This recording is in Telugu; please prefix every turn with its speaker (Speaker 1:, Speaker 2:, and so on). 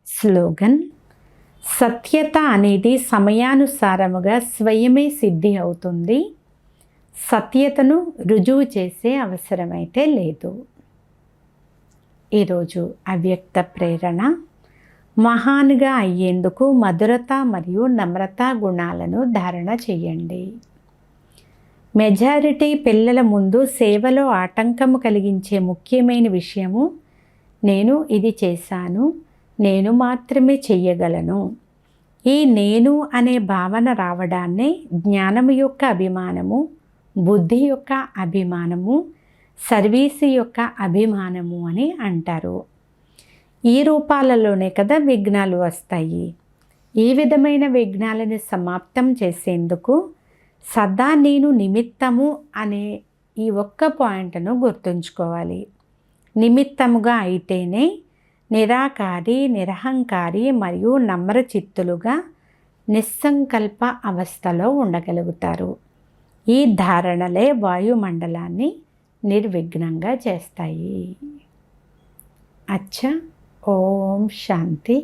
Speaker 1: స్లోగన్: సత్యత అనేది సమయానుసారముగా స్వయమే సిద్ధి అవుతుంది. సత్యతను రుజువు చేసే అవసరమైతే లేదు. ఈరోజు అవ్యక్త ప్రేరణ: మహాన్గా అయ్యేందుకు మధురత మరియు నమ్రత గుణాలను ధారణ చేయండి. మెజారిటీ పిల్లల ముందు సేవలో ఆటంకము కలిగించే ముఖ్యమైన విషయము నేను ఇది చేశాను, నేను మాత్రమే చెయ్యగలను. ఈ నేను అనే భావన రావడాన్నే జ్ఞానము యొక్క అభిమానము, బుద్ధి యొక్క అభిమానము, సర్వీసు యొక్క అభిమానము అని అంటారు. ఈ రూపాలలోనే కదా విఘ్నాలు వస్తాయి. ఈ విధమైన విఘ్నాలను సమాప్తం చేసేందుకు సదా నేను నిమిత్తము అనే ఈ ఒక్క పాయింట్ను గుర్తుంచుకోవాలి. నిమిత్తముగా అయితేనే నిరాకారి, నిరహంకారి మరియు నమ్రచిత్తులుగా నిస్సంకల్ప అవస్థలో ఉండగలుగుతారు. ఈ ధారణలే వాయుమండలాన్ని నిర్విఘ్నంగా చేస్తాయి. అచ్చా. ఓం శాంతి.